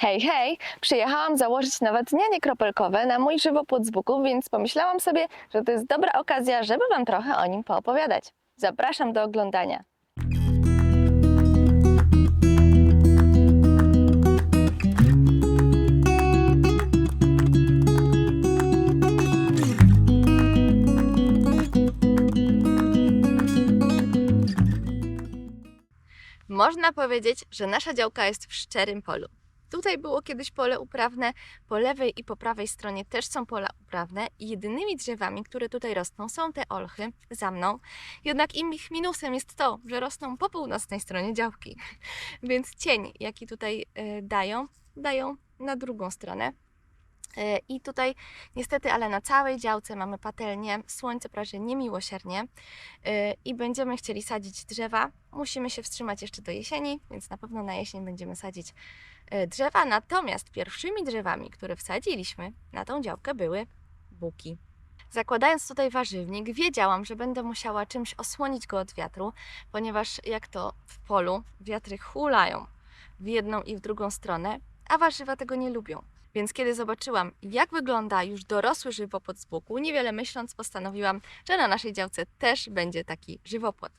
Hej, hej! Przyjechałam założyć nawodnienie kropelkowe na mój żywopłot z buków, więc pomyślałam sobie, że to jest dobra okazja, żeby Wam trochę o nim poopowiadać. Zapraszam do oglądania. Można powiedzieć, że nasza działka jest w szczerym polu. Tutaj było kiedyś pole uprawne, po lewej i po prawej stronie też są pola uprawne i jedynymi drzewami, które tutaj rosną, są te olchy za mną. Jednak ich minusem jest to, że rosną po północnej stronie działki, więc cień, jaki tutaj dają na drugą stronę. I tutaj niestety, ale na całej działce mamy patelnię, słońce praży niemiłosiernie i będziemy chcieli sadzić drzewa. Musimy się wstrzymać jeszcze do jesieni, więc na pewno na jesień będziemy sadzić drzewa. Natomiast pierwszymi drzewami, które wsadziliśmy na tą działkę, były buki. Zakładając tutaj warzywnik, wiedziałam, że będę musiała czymś osłonić go od wiatru, ponieważ jak to w polu, wiatry hulają w jedną i w drugą stronę, a warzywa tego nie lubią. Więc kiedy zobaczyłam, jak wygląda już dorosły żywopłot z buku, niewiele myśląc postanowiłam, że na naszej działce też będzie taki żywopłot.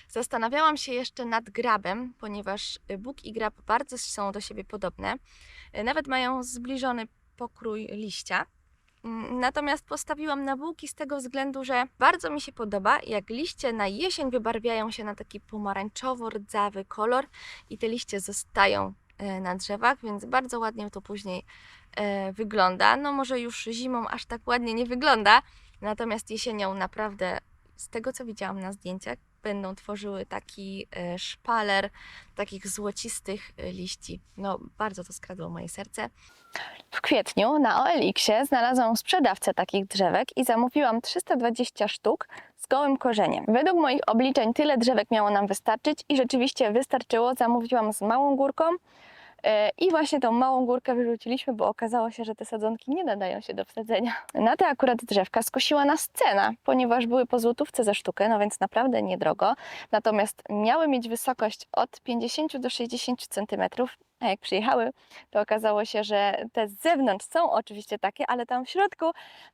Zastanawiałam się jeszcze nad grabem, ponieważ buk i grab bardzo są do siebie podobne. Nawet mają zbliżony pokrój liścia. Natomiast postawiłam na buki z tego względu, że bardzo mi się podoba, jak liście na jesień wybarwiają się na taki pomarańczowo-rdzawy kolor i te liście zostają na drzewach, więc bardzo ładnie to później wygląda. No może już zimą aż tak ładnie nie wygląda, natomiast jesienią naprawdę, z tego co widziałam na zdjęciach, będą tworzyły taki szpaler takich złocistych liści. No bardzo to skradło moje serce. W kwietniu na OLX-ie znalazłam sprzedawcę takich drzewek i zamówiłam 320 sztuk z gołym korzeniem. Według moich obliczeń tyle drzewek miało nam wystarczyć i rzeczywiście wystarczyło. Zamówiłam z małą górką i właśnie tą małą górkę wyrzuciliśmy, bo okazało się, że te sadzonki nie nadają się do wsadzenia. Na te akurat drzewka skusiła nas cena, ponieważ były po złotówce za sztukę, no więc naprawdę niedrogo. Natomiast miały mieć wysokość od 50 do 60 cm. A jak przyjechały, to okazało się, że te z zewnątrz są oczywiście takie, ale tam w środku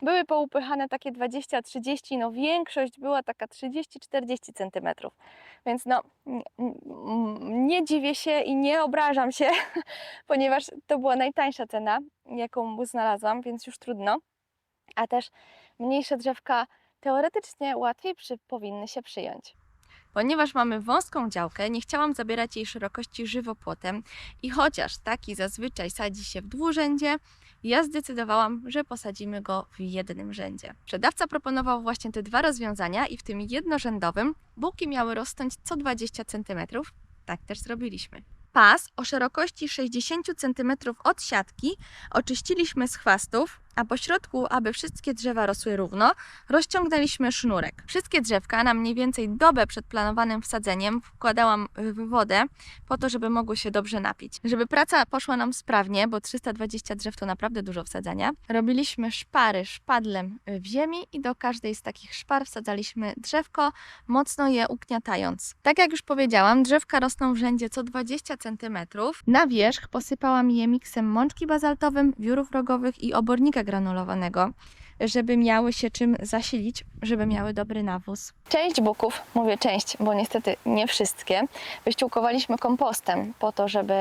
były poupychane takie 20-30, no większość była taka 30-40 cm. Więc no, nie dziwię się i nie obrażam się, ponieważ to była najtańsza cena, jaką znalazłam, więc już trudno. A też mniejsze drzewka teoretycznie łatwiej powinny się przyjąć. Ponieważ mamy wąską działkę, nie chciałam zabierać jej szerokości żywopłotem i chociaż taki zazwyczaj sadzi się w dwurzędzie, ja zdecydowałam, że posadzimy go w jednym rzędzie. Sprzedawca proponował właśnie te dwa rozwiązania i w tym jednorzędowym buki miały rosnąć co 20 cm. Tak też zrobiliśmy. Pas o szerokości 60 cm od siatki oczyściliśmy z chwastów, a po środku, aby wszystkie drzewa rosły równo, rozciągnęliśmy sznurek. Wszystkie drzewka na mniej więcej dobę przed planowanym wsadzeniem wkładałam w wodę po to, żeby mogły się dobrze napić. Żeby praca poszła nam sprawnie, bo 320 drzew to naprawdę dużo wsadzania, robiliśmy szpary szpadlem w ziemi i do każdej z takich szpar wsadzaliśmy drzewko, mocno je ugniatając. Tak jak już powiedziałam, drzewka rosną w rzędzie co 20 cm. Na wierzch posypałam je miksem mączki bazaltowym, wiórów rogowych i obornika granulowanego, żeby miały się czym zasilić, żeby miały dobry nawóz. Część buków, mówię część, bo niestety nie wszystkie, wyściółkowaliśmy kompostem po to, żeby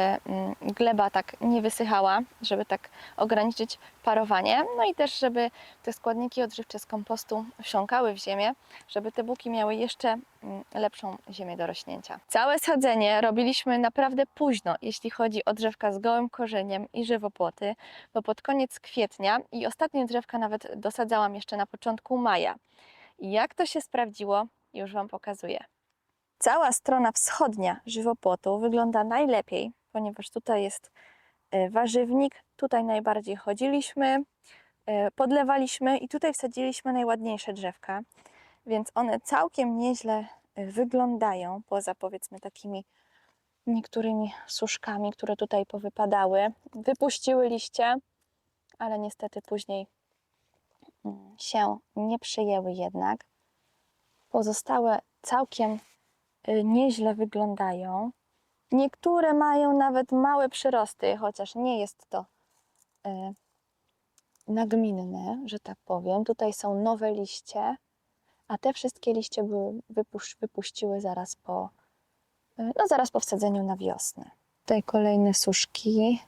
gleba tak nie wysychała, żeby tak ograniczyć parowanie, no i też, żeby te składniki odżywcze z kompostu wsiąkały w ziemię, żeby te buki miały jeszcze lepszą ziemię do rośnięcia. Całe sadzenie robiliśmy naprawdę późno, jeśli chodzi o drzewka z gołym korzeniem i żywopłoty, bo pod koniec kwietnia i ostatnie drzewka nawet dosadzałam jeszcze na początku maja. I jak to się sprawdziło, już Wam pokazuję. Cała strona wschodnia żywopłotu wygląda najlepiej, ponieważ tutaj jest warzywnik, tutaj najbardziej chodziliśmy, podlewaliśmy i tutaj wsadziliśmy najładniejsze drzewka, więc one całkiem nieźle wyglądają, poza powiedzmy takimi niektórymi suszkami, które tutaj powypadały. Wypuściły liście, ale niestety później się nie przyjęły jednak. Pozostałe całkiem nieźle wyglądają. Niektóre mają nawet małe przyrosty, chociaż nie jest to nagminne, że tak powiem. Tutaj są nowe liście, a te wszystkie liście wypuściły zaraz po wsadzeniu na wiosnę. Tutaj kolejne suszki.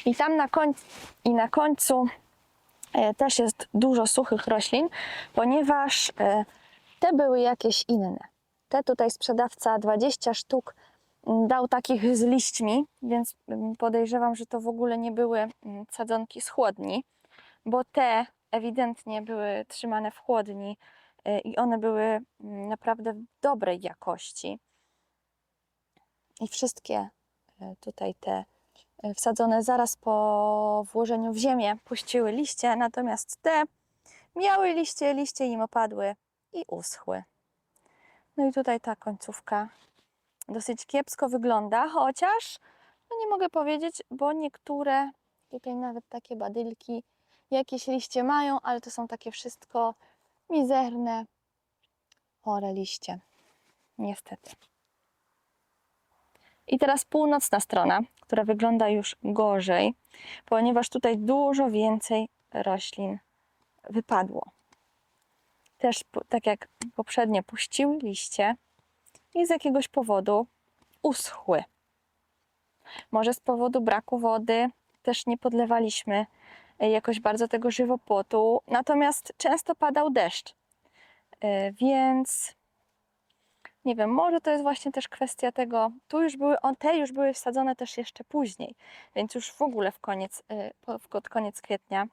I tam na końcu też jest dużo suchych roślin, ponieważ te były jakieś inne. Te tutaj sprzedawca 20 sztuk dał takich z liśćmi, więc podejrzewam, że to w ogóle nie były sadzonki z chłodni, bo te ewidentnie były trzymane w chłodni i one były naprawdę dobrej jakości. I wszystkie tutaj te wsadzone zaraz po włożeniu w ziemię puściły liście, natomiast te miały liście im opadły i uschły. No i tutaj ta końcówka dosyć kiepsko wygląda, chociaż no nie mogę powiedzieć, bo niektóre, tutaj nawet takie badylki, jakieś liście mają, ale to są takie wszystko mizerne, chore liście, niestety. I teraz północna strona, która wygląda już gorzej, ponieważ tutaj dużo więcej roślin wypadło. Też tak jak poprzednio puściły liście i z jakiegoś powodu uschły. Może z powodu braku wody też nie podlewaliśmy jakoś bardzo tego żywopłotu, natomiast często padał deszcz, więc nie wiem, może to jest właśnie też kwestia tego, te już były wsadzone też jeszcze później, więc już w ogóle pod koniec kwietnia.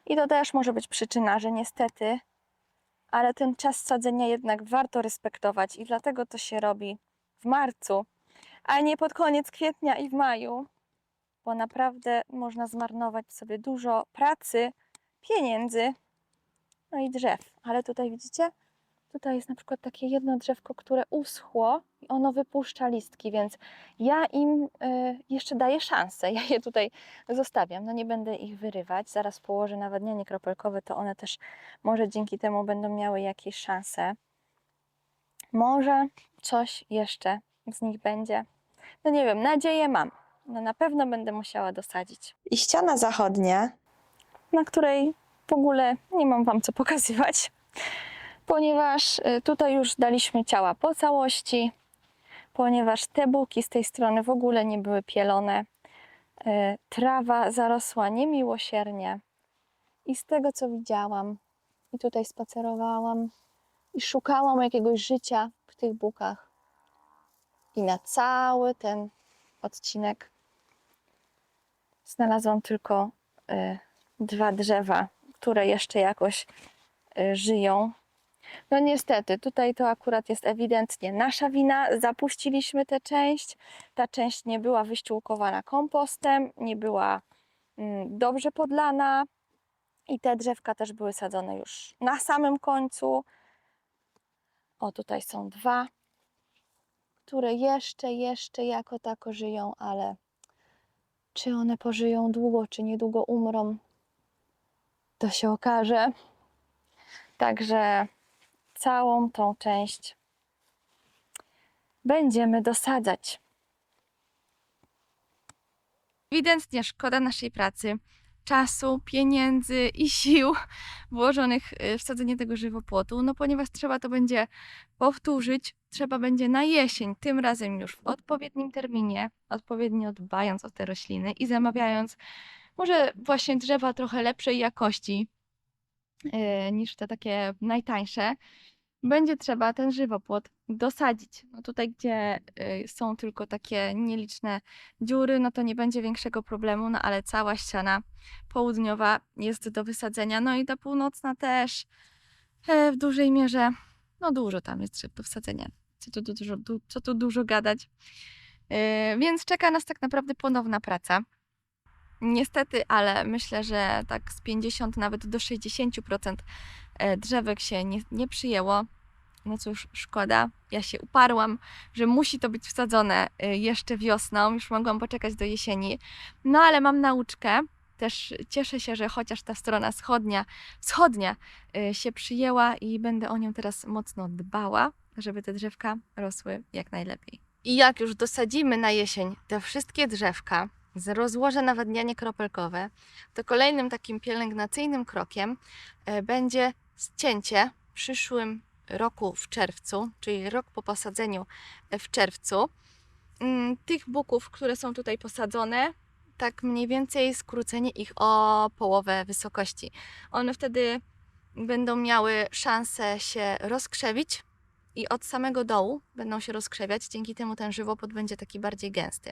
I to też może być przyczyna, że niestety, ale ten czas sadzenia jednak warto respektować i dlatego to się robi w marcu, a nie pod koniec kwietnia i w maju, bo naprawdę można zmarnować sobie dużo pracy, pieniędzy, no i drzew. Ale tutaj widzicie? Tutaj jest na przykład takie jedno drzewko, które uschło i ono wypuszcza listki, więc ja im jeszcze daję szansę. Ja je tutaj zostawiam, no nie będę ich wyrywać. Zaraz położę nawadnianie kropelkowe, to one też może dzięki temu będą miały jakieś szanse. Może coś jeszcze z nich będzie. No nie wiem, nadzieję mam. No na pewno będę musiała dosadzić. I ściana zachodnia, na której w ogóle nie mam Wam co pokazywać, ponieważ tutaj już daliśmy ciała po całości, ponieważ te buki z tej strony w ogóle nie były pielone. Trawa zarosła niemiłosiernie i z tego co widziałam i tutaj spacerowałam i szukałam jakiegoś życia w tych bukach i na cały ten odcinek znalazłam tylko 2 drzewa, które jeszcze jakoś żyją. No niestety, tutaj to akurat jest ewidentnie nasza wina. Zapuściliśmy tę część. Ta część nie była wyściółkowana kompostem, nie była dobrze podlana i te drzewka też były sadzone już na samym końcu. O, tutaj są 2, które jeszcze jako tako żyją, ale czy one pożyją długo, czy niedługo umrą, to się okaże. Także całą tą część będziemy dosadzać. Ewidentnie szkoda naszej pracy, czasu, pieniędzy i sił włożonych w sadzenie tego żywopłotu, no ponieważ trzeba to będzie powtórzyć, trzeba będzie na jesień, tym razem już w odpowiednim terminie, odpowiednio dbając o te rośliny i zamawiając może właśnie drzewa trochę lepszej jakości niż te takie najtańsze. Będzie trzeba ten żywopłot dosadzić. No tutaj, gdzie są tylko takie nieliczne dziury, no to nie będzie większego problemu, no ale cała ściana południowa jest do wysadzenia, no i ta północna też w dużej mierze, no dużo tam jest drzew do wsadzenia. Co tu dużo gadać. Więc czeka nas tak naprawdę ponowna praca. Niestety, ale myślę, że tak z 50 nawet do 60% drzewek się nie przyjęło. No cóż, szkoda. Ja się uparłam, że musi to być wsadzone jeszcze wiosną. Już mogłam poczekać do jesieni. No ale mam nauczkę. Też cieszę się, że chociaż ta strona wschodnia się przyjęła i będę o nią teraz mocno dbała, żeby te drzewka rosły jak najlepiej. I jak już dosadzimy na jesień te wszystkie drzewka, rozłożę nawadnianie kropelkowe, to kolejnym takim pielęgnacyjnym krokiem będzie ścięcie w przyszłym roku w czerwcu, czyli rok po posadzeniu w czerwcu, tych buków, które są tutaj posadzone, tak mniej więcej skrócenie ich o połowę wysokości. One wtedy będą miały szansę się rozkrzewić i od samego dołu będą się rozkrzewiać, dzięki temu ten żywopłot będzie taki bardziej gęsty.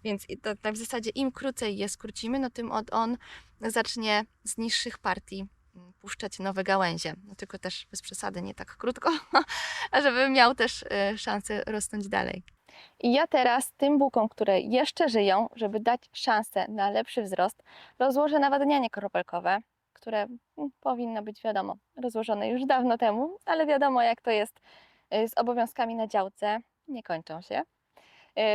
Więc to, tak w zasadzie im krócej je skrócimy, no tym on zacznie z niższych partii puszczać nowe gałęzie. No tylko też bez przesady, nie tak krótko, a żeby miał też szansę rosnąć dalej. I ja teraz tym bukom, które jeszcze żyją, żeby dać szansę na lepszy wzrost, rozłożę nawadnianie kropelkowe, które powinno być, wiadomo, rozłożone już dawno temu, ale wiadomo jak to jest z obowiązkami na działce, nie kończą się.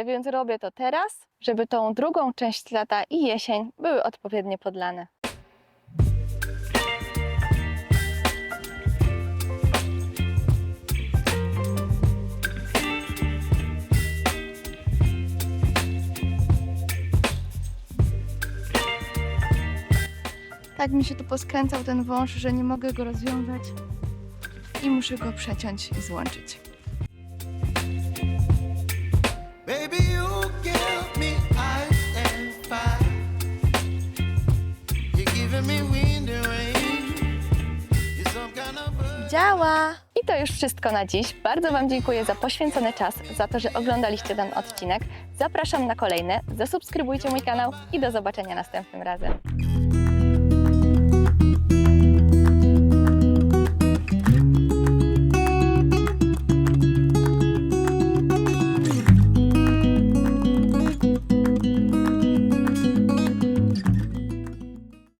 Więc robię to teraz, żeby tą drugą część lata i jesień były odpowiednio podlane. Tak mi się tu poskręcał ten wąż, że nie mogę go rozwiązać i muszę go przeciąć i złączyć. Baby, you give me ice and fire. You're giving me wind and rain. You're some kind of bird. Działa! I to już wszystko na dziś. Bardzo Wam dziękuję za poświęcony czas, za to, że oglądaliście ten odcinek. Zapraszam na kolejne, zasubskrybujcie mój kanał i do zobaczenia następnym razem.